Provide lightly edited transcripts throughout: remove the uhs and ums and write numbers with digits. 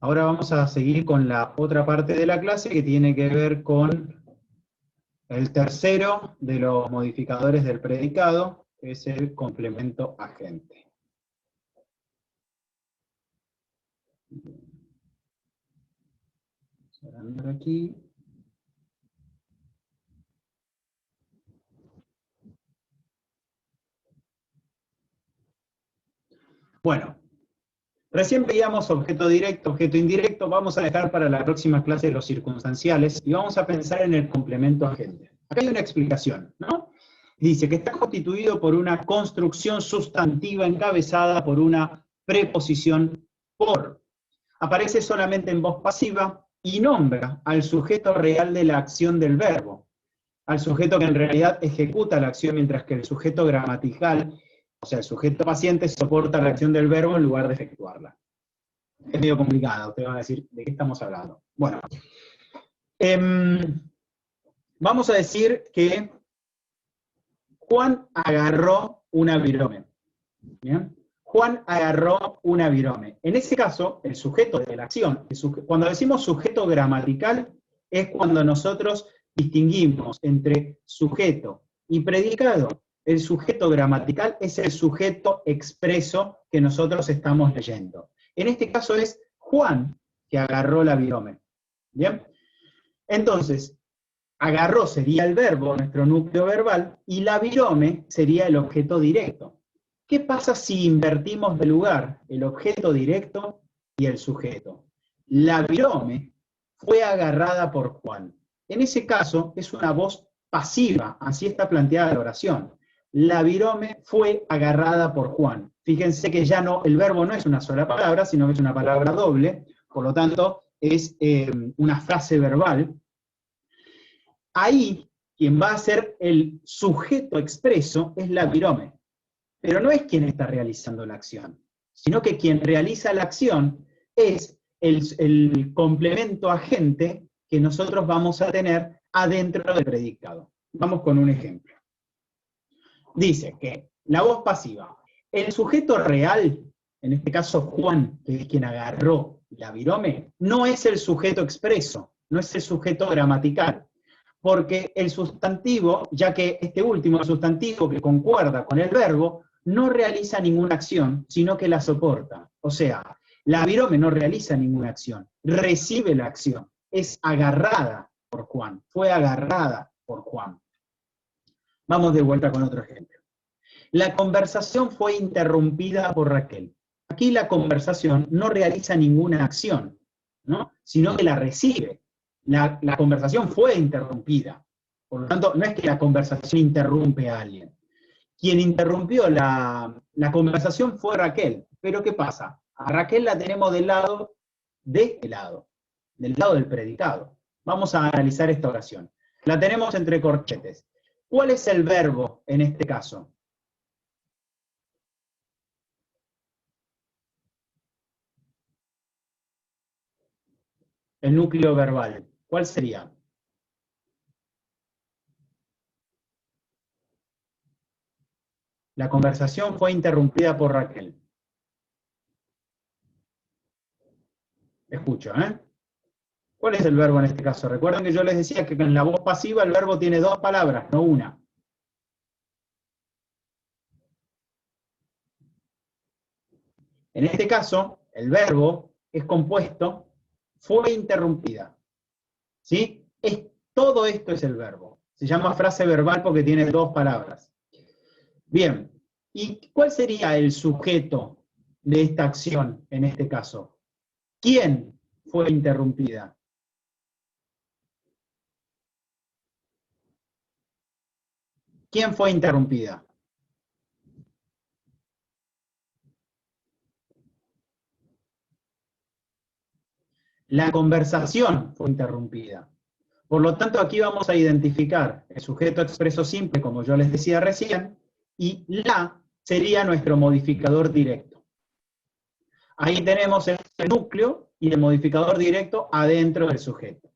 Ahora vamos a seguir con la otra parte de la clase que tiene que ver con el tercero de los modificadores del predicado, que es el complemento agente. Vamos a andar aquí. Bueno, recién veíamos objeto directo, objeto indirecto. Vamos a dejar para la próxima clase los circunstanciales y vamos a pensar en el complemento agente. Acá hay una explicación, ¿no? Dice que está constituido por una construcción sustantiva encabezada por una preposición por. Aparece solamente en voz pasiva y nombra al sujeto real de la acción del verbo, al sujeto que en realidad ejecuta la acción, mientras que el sujeto gramatical, o sea, el sujeto paciente, soporta la acción del verbo en lugar de efectuarla. Es medio complicado, ustedes van a decir, ¿de qué estamos hablando? Bueno, vamos a decir que Juan agarró una virome. ¿Bien? Juan agarró una virome. En ese caso, el sujeto de la acción, cuando decimos sujeto gramatical, es cuando nosotros distinguimos entre sujeto y predicado. El sujeto gramatical es el sujeto expreso que nosotros estamos leyendo. En este caso es Juan que agarró la virome. ¿Bien? Entonces, agarró sería el verbo, nuestro núcleo verbal, y la virome sería el objeto directo. ¿Qué pasa si invertimos de lugar el objeto directo y el sujeto? La virome fue agarrada por Juan. En ese caso es una voz pasiva, así está planteada la oración. La virome fue agarrada por Juan. Fíjense que ya no, el verbo no es una sola palabra, sino que es una palabra doble, por lo tanto es una frase verbal. Ahí, quien va a ser el sujeto expreso es la virome. Pero no es quien está realizando la acción, sino que quien realiza la acción es el complemento agente que nosotros vamos a tener adentro del predicado. Vamos con un ejemplo. Dice que la voz pasiva, el sujeto real, en este caso Juan, que es quien agarró la virome, no es el sujeto expreso, no es el sujeto gramatical. Porque el sustantivo, ya que este último sustantivo que concuerda con el verbo, no realiza ninguna acción, sino que la soporta. O sea, la virome no realiza ninguna acción, recibe la acción, es agarrada por Juan, fue agarrada por Juan. Vamos de vuelta con otro ejemplo. La conversación fue interrumpida por Raquel. Aquí la conversación no realiza ninguna acción, ¿no? Sino que la recibe. La conversación fue interrumpida. Por lo tanto, no es que la conversación interrumpe a alguien. Quien interrumpió la conversación fue Raquel. Pero ¿qué pasa? A Raquel la tenemos del lado del lado del predicado. Vamos a analizar esta oración. La tenemos entre corchetes. ¿Cuál es el verbo en este caso? El núcleo verbal. ¿Cuál sería? La conversación fue interrumpida por Raquel. Escucho, ¿eh? ¿Cuál es el verbo en este caso? Recuerden que yo les decía que en la voz pasiva el verbo tiene dos palabras, no una. En este caso, el verbo es compuesto, fue interrumpida. ¿Sí? Todo esto es el verbo. Se llama frase verbal porque tiene dos palabras. Bien, ¿y cuál sería el sujeto de esta acción en este caso? ¿Quién fue interrumpida? ¿Quién fue interrumpida? La conversación fue interrumpida. Por lo tanto, aquí vamos a identificar el sujeto expreso simple, como yo les decía recién, y la sería nuestro modificador directo. Ahí tenemos el núcleo y el modificador directo adentro del sujeto.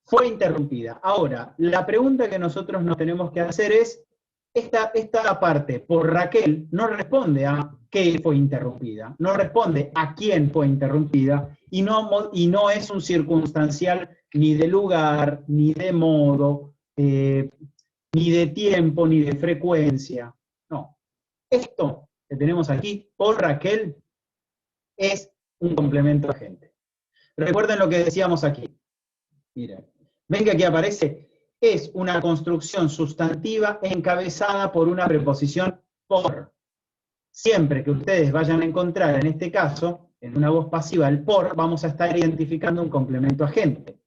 Fue interrumpida. Ahora, la pregunta que nosotros nos tenemos que hacer es, esta parte por Raquel no responde a qué fue interrumpida, no responde a quién fue interrumpida, y no es un circunstancial ni de lugar, ni de modo, ni de tiempo, ni de frecuencia. No. Esto que tenemos aquí, por Raquel, es un complemento agente. Recuerden lo que decíamos aquí. Miren, ven que aquí aparece, es una construcción sustantiva encabezada por una preposición por. Siempre que ustedes vayan a encontrar, en este caso, en una voz pasiva, el por, vamos a estar identificando un complemento agente.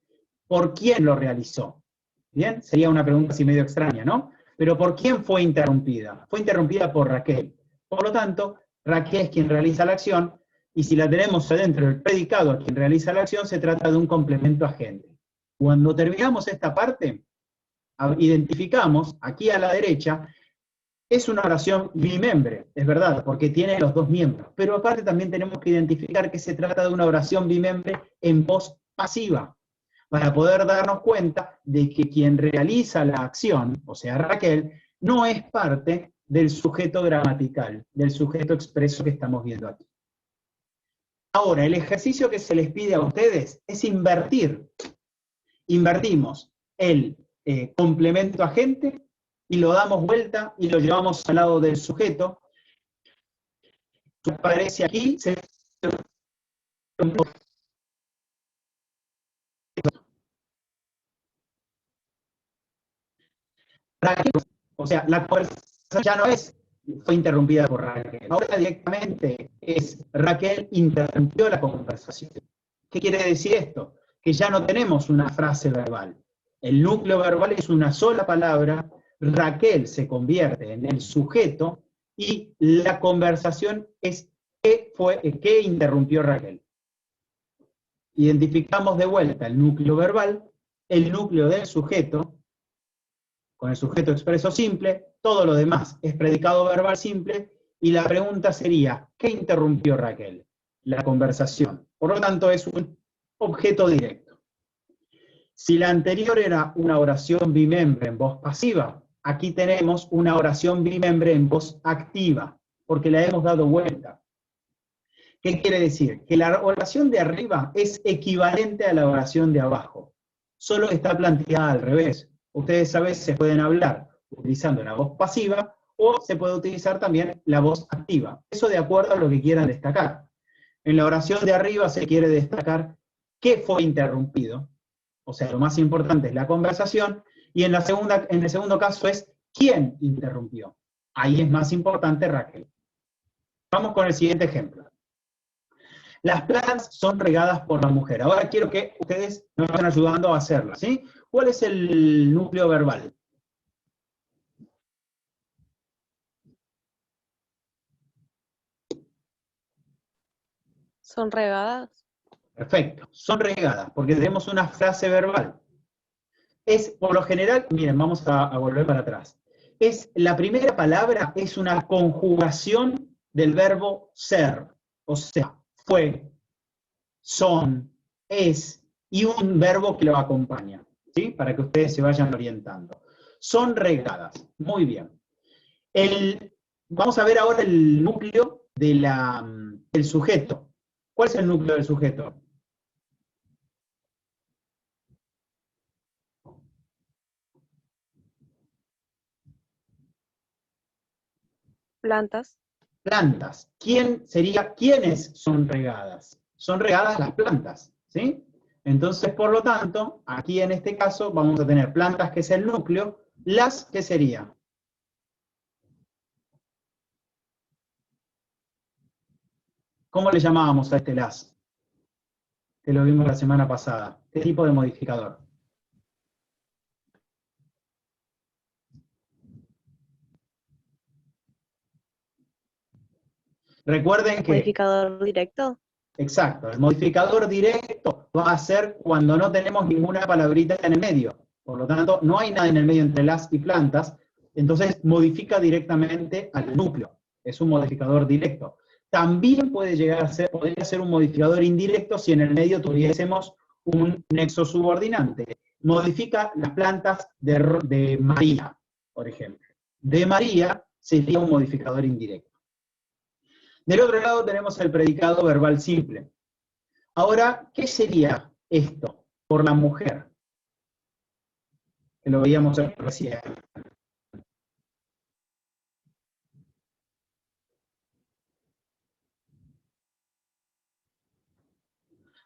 ¿Por quién lo realizó? ¿Bien? Sería una pregunta así medio extraña, ¿no? Pero ¿por quién fue interrumpida? Fue interrumpida por Raquel. Por lo tanto, Raquel es quien realiza la acción, y si la tenemos adentro del predicado a quien realiza la acción, se trata de un complemento agente. Cuando terminamos esta parte, identificamos, aquí a la derecha, es una oración bimembre, es verdad, porque tiene los dos miembros, pero aparte también tenemos que identificar que se trata de una oración bimembre en voz pasiva, para poder darnos cuenta de que quien realiza la acción, o sea Raquel, no es parte del sujeto gramatical, del sujeto expreso que estamos viendo aquí. Ahora, el ejercicio que se les pide a ustedes es invertir. Invertimos el complemento agente y lo damos vuelta y lo llevamos al lado del sujeto. Aparece aquí, Raquel, o sea, la conversación ya no fue interrumpida por Raquel. Ahora directamente es Raquel interrumpió la conversación. ¿Qué quiere decir esto? Que ya no tenemos una frase verbal. El núcleo verbal es una sola palabra, Raquel se convierte en el sujeto y la conversación es ¿qué interrumpió Raquel? Identificamos de vuelta el núcleo verbal, el núcleo del sujeto, con el sujeto expreso simple, todo lo demás es predicado verbal simple, y la pregunta sería, ¿qué interrumpió Raquel? La conversación. Por lo tanto, es un objeto directo. Si la anterior era una oración bimembre en voz pasiva, aquí tenemos una oración bimembre en voz activa, porque la hemos dado vuelta. ¿Qué quiere decir? Que la oración de arriba es equivalente a la oración de abajo, solo está planteada al revés. Ustedes a veces pueden hablar utilizando la voz pasiva, o se puede utilizar también la voz activa. Eso de acuerdo a lo que quieran destacar. En la oración de arriba se quiere destacar qué fue interrumpido, o sea, lo más importante es la conversación, y en el segundo caso es quién interrumpió. Ahí es más importante Raquel. Vamos con el siguiente ejemplo. Las plantas son regadas por la mujer. Ahora quiero que ustedes me vayan ayudando a hacerlo, ¿sí? ¿Cuál es el núcleo verbal? ¿Son regadas? Perfecto, son regadas, porque tenemos una frase verbal. Es, por lo general, miren, vamos a volver para atrás. La primera palabra es una conjugación del verbo ser, o sea, fue, son, es, y un verbo que lo acompaña, ¿sí? Para que ustedes se vayan orientando. Son regadas, muy bien. Vamos a ver ahora el núcleo del sujeto. ¿Cuál es el núcleo del sujeto? Plantas. Plantas. ¿Quiénes son regadas? Son regadas las plantas, ¿sí? Entonces, por lo tanto, aquí en este caso vamos a tener plantas, que es el núcleo, las, ¿qué sería? ¿Cómo le llamábamos a este las? Que lo vimos la semana pasada. ¿Qué tipo de modificador? Recuerden que... ¿Modificador directo? Exacto, el modificador directo va a ser cuando no tenemos ninguna palabrita en el medio. Por lo tanto, no hay nada en el medio entre las y plantas, entonces modifica directamente al núcleo. Es un modificador directo. También podría ser un modificador indirecto si en el medio tuviésemos un nexo subordinante. Modifica las plantas de María, por ejemplo. De María sería un modificador indirecto. Del otro lado tenemos el predicado verbal simple. Ahora, ¿qué sería esto por la mujer? Que lo veíamos recién.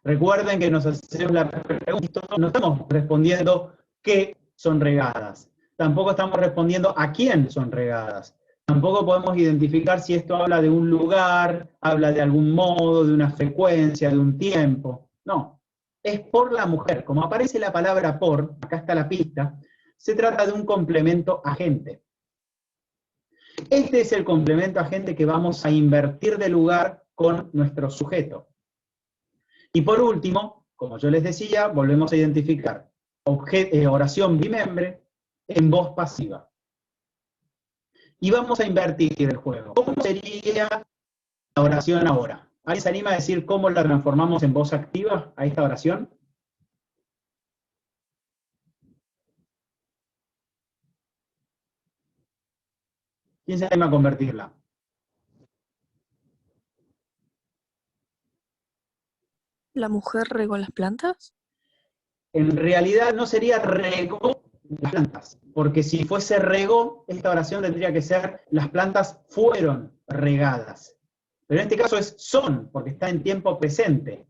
Recuerden que nos hacemos la pregunta, no estamos respondiendo qué son regadas. Tampoco estamos respondiendo a quién son regadas. Tampoco podemos identificar si esto habla de un lugar, habla de algún modo, de una frecuencia, de un tiempo. No, es por la mujer. Como aparece la palabra por, acá está la pista, se trata de un complemento agente. Este es el complemento agente que vamos a invertir de lugar con nuestro sujeto. Y por último, como yo les decía, volvemos a identificar oración bimembre en voz pasiva. Y vamos a invertir el juego. ¿Cómo sería la oración ahora? ¿Alguien se anima a decir cómo la transformamos en voz activa a esta oración? ¿Quién se anima a convertirla? ¿La mujer regó las plantas? En realidad no sería regó las plantas, porque si fuese regó, esta oración tendría que ser las plantas fueron regadas. Pero en este caso es son, porque está en tiempo presente.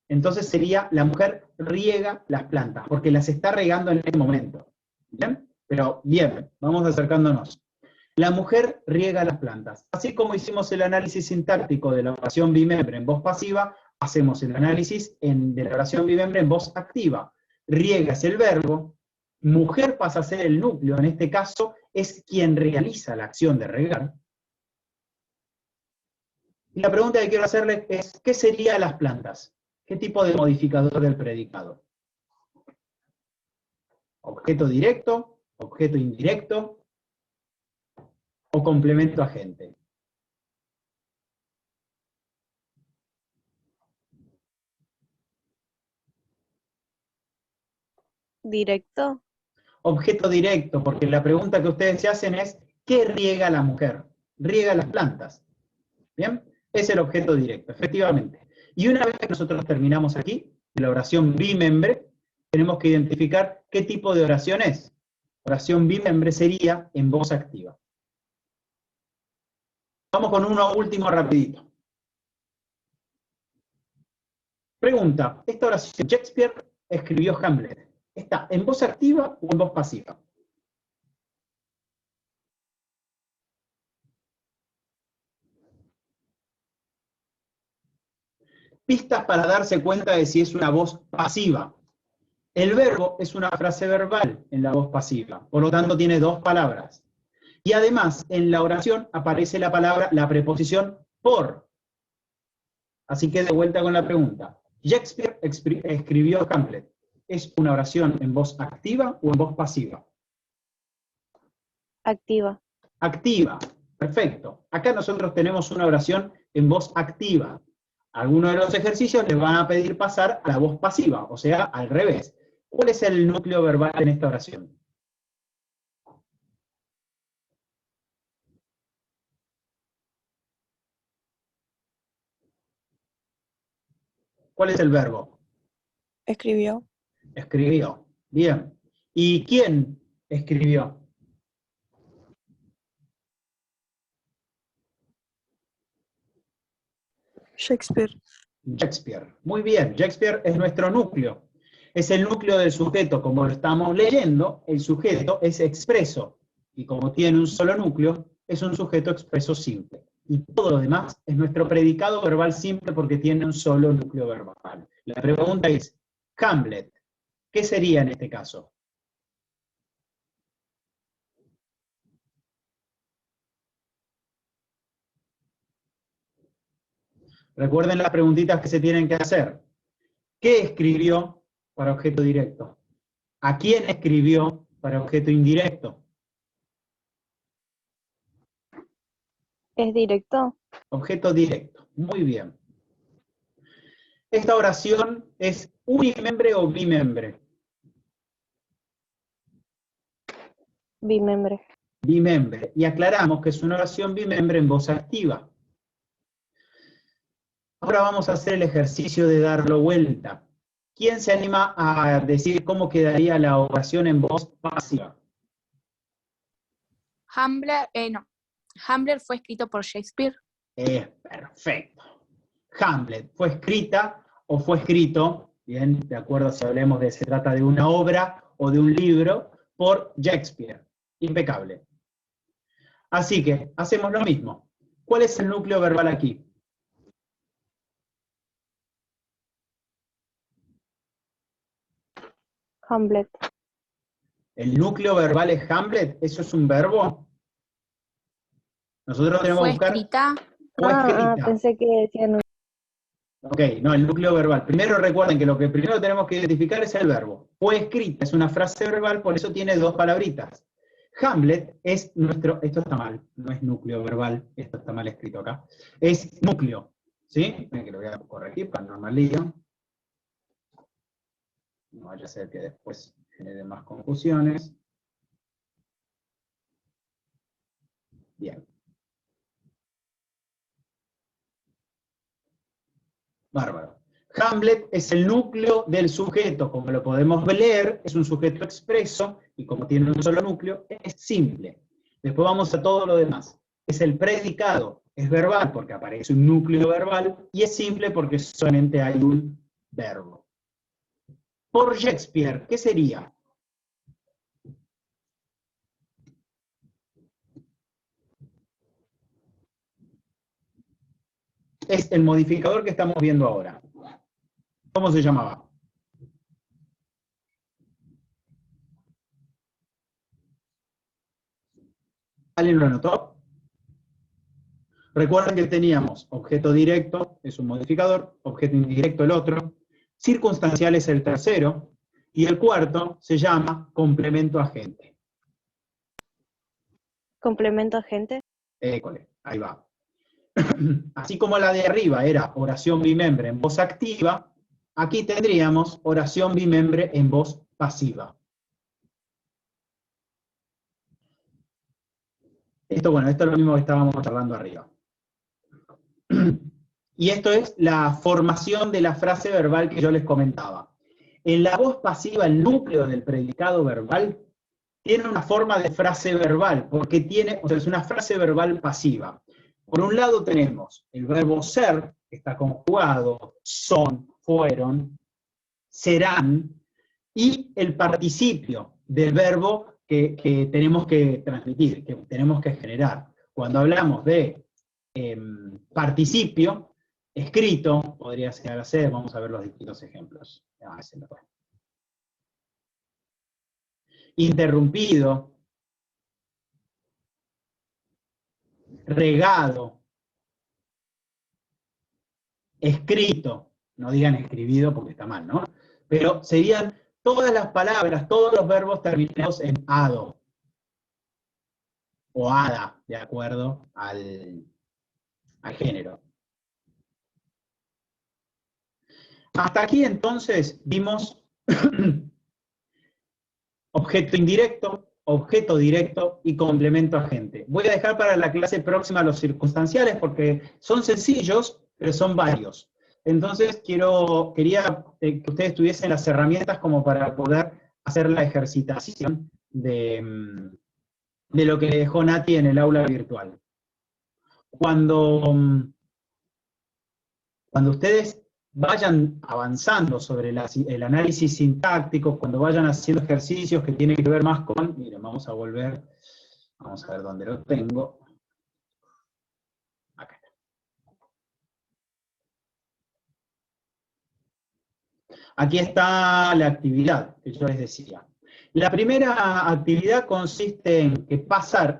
Entonces sería la mujer riega las plantas, porque las está regando en este momento. ¿Bien? Pero bien, vamos acercándonos. La mujer riega las plantas. Así como hicimos el análisis sintáctico de la oración bimembre en voz pasiva, hacemos el análisis de la oración bimembre en voz activa. Riega es el verbo, mujer pasa a ser el núcleo, en este caso es quien realiza la acción de regar. Y la pregunta que quiero hacerles es, ¿qué serían las plantas? ¿Qué tipo de modificador del predicado? ¿Objeto directo, objeto indirecto o complemento agente? ¿Directo? Objeto directo, porque la pregunta que ustedes se hacen es, ¿qué riega la mujer? Riega las plantas. ¿Bien? Es el objeto directo, efectivamente. Y una vez que nosotros terminamos aquí, de la oración bimembre, tenemos que identificar qué tipo de oración es. Oración bimembre sería en voz activa. Vamos con uno último rapidito. Pregunta, esta oración, Shakespeare escribió Hamlet. ¿Está en voz activa o en voz pasiva? Pistas para darse cuenta de si es una voz pasiva. El verbo es una frase verbal en la voz pasiva, por lo tanto tiene dos palabras. Y además, en la oración aparece la palabra, la preposición por. Así que de vuelta con la pregunta. Shakespeare escribió Hamlet. ¿Es una oración en voz activa o en voz pasiva? Activa. Activa. Perfecto. Acá nosotros tenemos una oración en voz activa. Algunos de los ejercicios les van a pedir pasar a la voz pasiva, o sea, al revés. ¿Cuál es el núcleo verbal en esta oración? ¿Cuál es el verbo? Escribió. Escribió. Bien. ¿Y quién escribió? Shakespeare. Shakespeare. Muy bien. Shakespeare es nuestro núcleo. Es el núcleo del sujeto. Como lo estamos leyendo, el sujeto es expreso. Y como tiene un solo núcleo, es un sujeto expreso simple. Y todo lo demás es nuestro predicado verbal simple porque tiene un solo núcleo verbal. La pregunta es, Hamlet, ¿qué sería en este caso? Recuerden las preguntitas que se tienen que hacer. ¿Qué escribió para objeto directo? ¿A quién escribió para objeto indirecto? ¿Es directo? Objeto directo. Muy bien. ¿Esta oración es unimembre o bimembre? Bimembre. Bimembre. Y aclaramos que es una oración bimembre en voz activa. Ahora vamos a hacer el ejercicio de darlo vuelta. ¿Quién se anima a decir cómo quedaría la oración en voz pasiva? Hamlet fue escrito por Shakespeare. Es perfecto. Hamlet, ¿fue escrita o fue escrito? Bien, de acuerdo si hablemos de se trata de una obra o de un libro, por Shakespeare. Impecable. Así que, hacemos lo mismo. ¿Cuál es el núcleo verbal aquí? Hamlet. ¿El núcleo verbal es Hamlet? ¿Eso es un verbo? Nosotros tenemos que buscar... Escrita. Fue escrita. Pensé que decían... Ok, no, el núcleo verbal. Primero recuerden que lo que primero tenemos que identificar es el verbo. Fue escrita, es una frase verbal, por eso tiene dos palabritas. Hamlet es nuestro, esto está mal, no es núcleo verbal, esto está mal escrito acá, es núcleo, ¿sí? Que lo voy a corregir para no mal lío. No vaya a ser que después genere más confusiones. Bien. Bárbaro. Hamlet es el núcleo del sujeto, como lo podemos leer, es un sujeto expreso, y como tiene un solo núcleo, es simple. Después vamos a todo lo demás. Es el predicado, es verbal porque aparece un núcleo verbal, y es simple porque solamente hay un verbo. Por Shakespeare, ¿qué sería? Es el modificador que estamos viendo ahora. ¿Cómo se llamaba? ¿Alguien lo anotó? Recuerden que teníamos objeto directo, es un modificador, objeto indirecto el otro, circunstancial es el tercero, y el cuarto se llama complemento agente. ¿Complemento agente? École, ahí va. Así como la de arriba era oración bimembre en voz activa, aquí tendríamos oración bimembre en voz pasiva. Esto es lo mismo que estábamos charlando arriba. Y esto es la formación de la frase verbal que yo les comentaba. En la voz pasiva, el núcleo del predicado verbal tiene una forma de frase verbal, porque es una frase verbal pasiva. Por un lado tenemos el verbo ser, que está conjugado, son, fueron, serán, y el participio del verbo que tenemos que transmitir, que tenemos que generar. Cuando hablamos de participio, escrito, podría llegar a ser, vamos a ver los distintos ejemplos. Interrumpido, regado, escrito, no digan escribido porque está mal, ¿no? Pero serían todas las palabras, todos los verbos terminados en ado, o ada, de acuerdo al género. Hasta aquí entonces vimos objeto indirecto, objeto directo y complemento agente. Voy a dejar para la clase próxima los circunstanciales porque son sencillos, pero son varios. Entonces quería que ustedes tuviesen las herramientas como para poder hacer la ejercitación de lo que dejó Nati en el aula virtual. Cuando ustedes vayan avanzando sobre el análisis sintáctico, cuando vayan haciendo ejercicios que tienen que ver más con, miren, vamos a ver dónde lo tengo. Acá está. Aquí está la actividad que yo les decía. La primera actividad consiste en que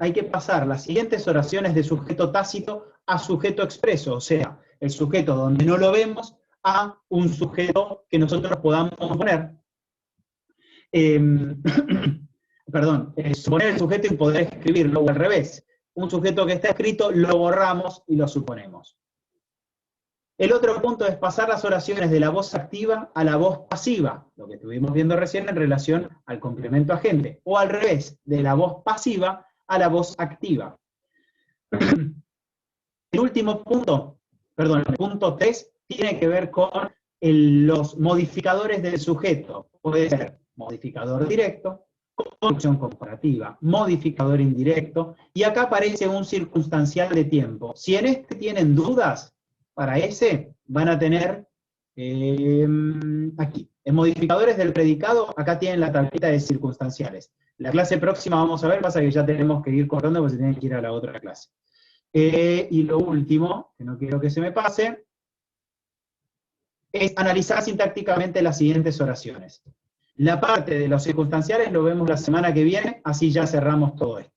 hay que pasar las siguientes oraciones de sujeto tácito a sujeto expreso, o sea, el sujeto donde no lo vemos a un sujeto que nosotros podamos poner. Suponer el sujeto y poder escribirlo, o al revés. Un sujeto que está escrito lo borramos y lo suponemos. El otro punto es pasar las oraciones de la voz activa a la voz pasiva, lo que estuvimos viendo recién en relación al complemento agente, o al revés, de la voz pasiva a la voz activa. El último punto, el punto 3, tiene que ver con los modificadores del sujeto. Puede ser modificador directo, construcción comparativa, modificador indirecto, y acá aparece un circunstancial de tiempo. Si en este tienen dudas, para ese van a tener aquí, en modificadores del predicado, acá tienen la tablita de circunstanciales. La clase próxima vamos a ver, pasa que ya tenemos que ir cortando porque se tienen que ir a la otra clase. Y lo último, que no quiero que se me pase, es analizar sintácticamente las siguientes oraciones. La parte de los circunstanciales lo vemos la semana que viene, así ya cerramos todo esto.